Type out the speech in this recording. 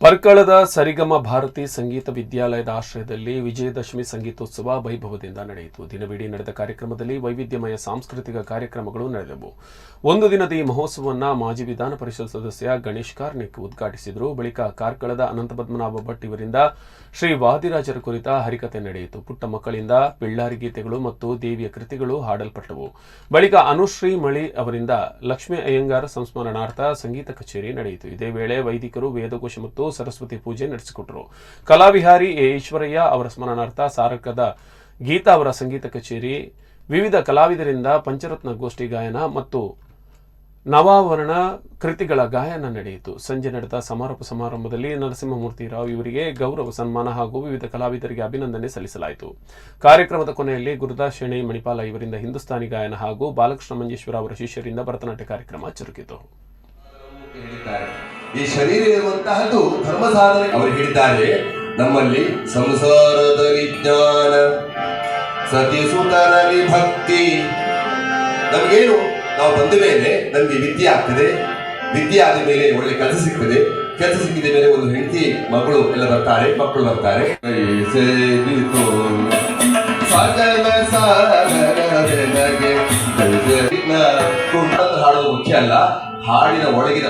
ಪರ್ಕಳದ ಸರಿಗಮ ಭಾರತಿ ಸಂಗೀತ ವಿದ್ಯಾಲಯದ ಆಶ್ರಯದಲ್ಲಿ ವಿಜಯದಶಮಿ ಸಂಗೀತೋತ್ಸವ ವೈಭವದಿಂದ ನಡೆಯಿತು. ದಿನವಿಡೀ ನಡೆದ ಕಾರ್ಯಕ್ರಮದಲ್ಲಿ ವೈವಿಧ್ಯಮಯ ಸಾಂಸ್ಕೃತಿಕ ಕಾರ್ಯಕ್ರಮಗಳು ನಡೆದವು. ಒಂದು ದಿನದ ಈ ಮಹೋತ್ಸವವನ್ನು ಮಾಜಿ ವಿಧಾನ ಪರಿಷತ್ ಸದಸ್ಯ ಗಣೇಶ್ ಕಾರ್ನಿಕ್ ಉದ್ಘಾಟಿಸಿದರು. ಬಳಿಕ ಕಾರ್ಕಳದ ಅನಂತಪದ್ಮನಾಭ ಭಟ್ ಇವರಿಂದ ಶ್ರೀ ವಾದಿರಾಜರ ಕುರಿತ ಹರಿಕತೆ ನಡೆಯಿತು. ಪುಟ್ಟ ಮಕ್ಕಳಿಂದ ಪಿಳ್ಳಾರಿ ಗೀತೆಗಳು ಮತ್ತು ದೇವಿಯ ಕೃತಿಗಳು ಹಾಡಲ್ಪಟ್ಟವು. ಬಳಿಕ ಅನುಶ್ರೀ ಮಳಿ ಅವರಿಂದ ಲಕ್ಷ್ಮೀ ಅಯ್ಯಂಗಾರ ಸಂಸ್ಮರಣಾರ್ಥ ಸಂಗೀತ ಕಚೇರಿ ನಡೆಯಿತು. ಇದೇ ವೇಳೆ ವೈದಿಕರು ವೇದಘೋಷ ಮತ್ತು ಸರಸ್ವತಿ ಪೂಜೆ ನಡೆಸಿಕೊಟ್ಟರು. ಕಲಾವಿಹಾರಿ ಎ ಈಶ್ವರಯ್ಯ ಅವರ ಸ್ಮರಣಾರ್ಥ ಸಾರಕದ ಗೀತಾ ಅವರ ಸಂಗೀತ ಕಚೇರಿ, ವಿವಿಧ ಕಲಾವಿದರಿಂದ ಪಂಚರತ್ನ ಗೋಷ್ಠಿ ಗಾಯನ ಮತ್ತು ನವಾವರಣ ಕೃತಿಗಳ ಗಾಯನ ನಡೆಯಿತು. ಸಂಜೆ ನಡೆದ ಸಮಾರೋಪ ಸಮಾರಂಭದಲ್ಲಿ ನರಸಿಂಹಮೂರ್ತಿ ರಾವ್ ಇವರಿಗೆ ಗೌರವ ಸನ್ಮಾನ ಹಾಗೂ ವಿವಿಧ ಕಲಾವಿದರಿಗೆ ಅಭಿನಂದನೆ ಸಲ್ಲಿಸಲಾಯಿತು. ಕಾರ್ಯಕ್ರಮದ ಕೊನೆಯಲ್ಲಿ ಗುರುದಾಸ್ ಶೆಣೈ ಮಣಿಪಾಲ ಇವರಿಂದ ಹಿಂದೂಸ್ತಾನಿ ಗಾಯನ ಹಾಗೂ ಬಾಲಕೃಷ್ಣ ಮಂಜೇಶ್ವರ ಅವರ ಶಿಷ್ಯರಿಂದ ಭರತನಾಟ್ಯ ಕಾರ್ಯಕ್ರಮ ಜರುಗಿತು. ಈ ಶರೀರ ಇರುವಂತಹದ್ದು ಧರ್ಮ ಸಾಧನೆ. ಅವರು ಹೇಳಿದ್ದಾರೆ, ನಮ್ಮಲ್ಲಿ ಸಂಸಾರದಲ್ಲಿ ಜ್ಞಾನ, ಸತಿಸುತನಲ್ಲಿ ಭಕ್ತಿ. ನಮಗೇನು, ನಾವು ಬಂದ ಮೇಲೆ ನಮ್ಗೆ ವಿದ್ಯೆ ಆಗ್ತದೆ, ವಿದ್ಯೆ ಆದ ಮೇಲೆ ಒಳ್ಳೆ ಕೆಲಸ ಸಿಗ್ತದೆ, ಕೆಲಸ ಸಿಕ್ಕಿದ ಮೇಲೆ ಒಂದು ಹೆಂಡತಿ ಮಕ್ಕಳು ಎಲ್ಲ ಬರ್ತಾರೆ, ಮಕ್ಕಳು ಬರ್ತಾರೆ. ಹಾಡೋದು ಮುಖ್ಯ ಅಲ್ಲ, ಹಾಡಿನ ಒಳಗಿನ